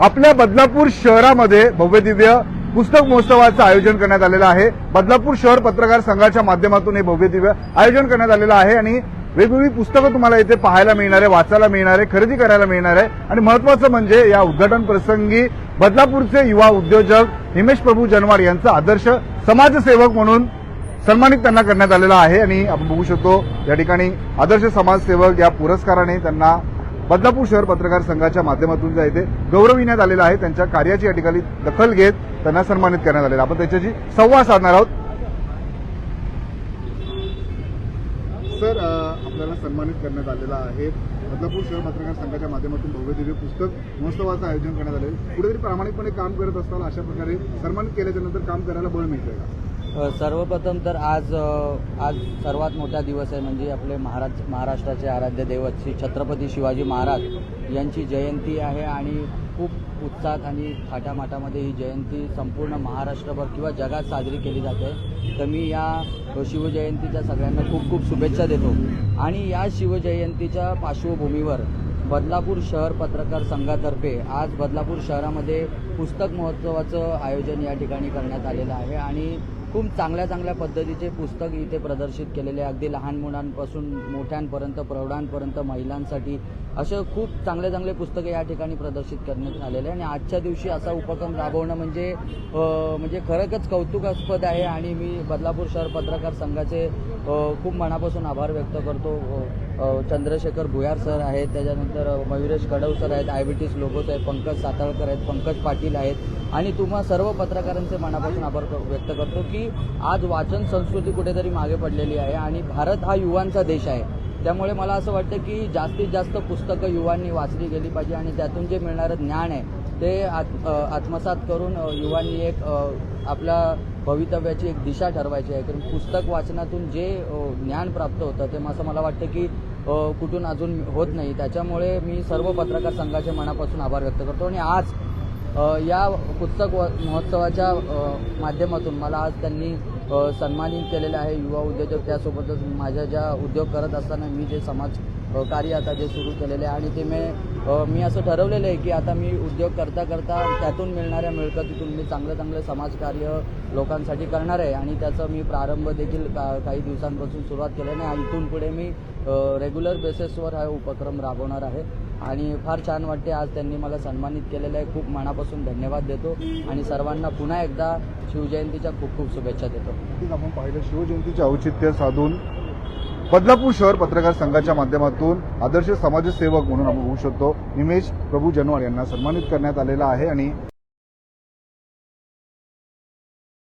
आपल्या बदलापूर शहरामध्ये भव्य दिव्य पुस्तक महोत्सवाचं आयोजन करण्यात आलेलं आहे। बदलापूर शहर पत्रकार संघाच्या माध्यमातून हे भव्य दिव्य आयोजन करण्यात आलेलं आहे आणि वेगवेगळी पुस्तकं तुम्हाला इथे पाहायला मिळणार आहे, वाचायला मिळणार आहे, खरेदी करायला मिळणार आहे। आणि महत्त्वाचं म्हणजे या उद्घाटन प्रसंगी बदलापूरचे युवा उद्योजक हिमेश प्रभू जनवाड यांचा आदर्श समाजसेवक म्हणून सन्मानित त्यांना करण्यात आलेला आहे। आणि आपण बघू शकतो या ठिकाणी आदर्श समाजसेवक या पुरस्काराने त्यांना बदलापूर शहर पत्रकार संघाच्या माध्यमातून जे आहे ते गौरविण्यात आलेलं आहे। त्यांच्या कार्याची या ठिकाणी दखल घेत त्यांना सन्मानित करण्यात आलेलं आहे। आपण त्याच्याशी संवाद साधणार आहोत। सर, आपल्याला सन्मानित करण्यात आलेलं आहे। बदलापूर शहर पत्रकार संघाच्या माध्यमातून भव्य दिव्य पुस्तक महोत्सवाचं आयोजन करण्यात आले। कुठेतरी प्रामाणिकपणे काम करत असताना अशा प्रकारे सन्मानित केल्याच्या नंतर काम करायला बळ मिळतंय का? सर्वप्रथम तर आज सर्वात मोठा दिवस आहे, म्हणजे आपले महाराष्ट्राचे आराध्य दैवत श्री छत्रपती शिवाजी महाराज यांची जयंती आहे आणि खूप उत्साहात आणि थाटामाटामध्ये ही जयंती संपूर्ण महाराष्ट्रभर किंवा जगात साजरी केली जाते। तर मी या शिवजयंतीच्या सगळ्यांना खूप खूप शुभेच्छा देतो। आणि या शिवजयंतीच्या पार्श्वभूमीवर बदलापूर शहर पत्रकार संघातर्फे आज बदलापूर शहरामध्ये पुस्तक महोत्सवाचं आयोजन या ठिकाणी करण्यात आलेलं आहे आणि खूप चांगल्या पद्धतीचे पुस्तक इथे प्रदर्शित केलेले, अगदी लहान मुलांपासून मोठ्यांपर्यंत, प्रौढांपर्यंत, महिलांसाठी असे खूप चांगले पुस्तकं या ठिकाणी प्रदर्शित करण्यात आलेले आहे। आणि आजच्या दिवशी असा उपक्रम राबवणं म्हणजे खरंच कौतुकास्पद आहे आणि मी बदलापूर शहर पत्रकार संघाचे खूप मनापासून आभार व्यक्त करतो। चंद्रशेखर भुयार सर आहेत, त्याच्यानंतर मयुरेश कडव सर आहेत, IBTS लोगोस आहेत, पंकज साताळकर आहेत, पंकज पाटील आहेत आणि तुम्हा सर्व पत्रकारांचे मनापासून आभार व्यक्त करतो की आज वाचन संस्कृती कुठेतरी मागे पडलेली आहे आणि भारत हा युवांचा देश आहे। त्यामुळे मला असं वाटतं की जास्तीत जास्त पुस्तकं युवांनी वाचली गेली पाहिजे आणि त्यातून जे मिळणारं ज्ञान आहे ते आत्मसात करून युवांनी एक आपल्या भवितव्याची एक दिशा ठरवायची आहे। कारण पुस्तक वाचनातून जे ज्ञान प्राप्त होतं ते असं मला वाटतं की कुठून अजून होत नाही। त्याच्यामुळे मी सर्व पत्रकार संघाचे मनापासून आभार व्यक्त करतो। आणि आज या पुस्तक महोत्सवाच्या माध्यमातून मला आज त्यांनी सन्मानित केलेलं आहे युवा उद्योजक। त्यासोबतच माझ्या ज्या उद्योग करत असताना मी जे समाज कार्य आता जे सुरू केलेले आहे आणि मी असं ठरवलेलं आहे की आता मी उद्योग करता त्यातून मिळणाऱ्या मिळकतीतून मी चांगलं समाजकार्य लोकांसाठी करणार आहे आणि त्याचा मी प्रारंभ देखील काही दिवसांपासून सुरुवात केल्याने इथून पुढे मी रेग्युलर बेसिसवर हा उपक्रम राबवणार आहे आणि फार छान वाटते। आज त्यांनी मला सन्मानित केलेलं आहे, खूप मनापासून धन्यवाद देतो आणि सर्वांना पुन्हा एकदा शिवजयंतीच्या खूप शुभेच्छा देतो। आपण पाहिलं शिवजयंतीचे औचित्य साधून बदलापूर शहर पत्रकार संघाच्या माध्यमातून आदर्श समाजसेवक म्हणून आपण बघू शकतो हिमेश प्रभू जनवाड यांना सन्मानित करण्यात आलेला आहे। आणि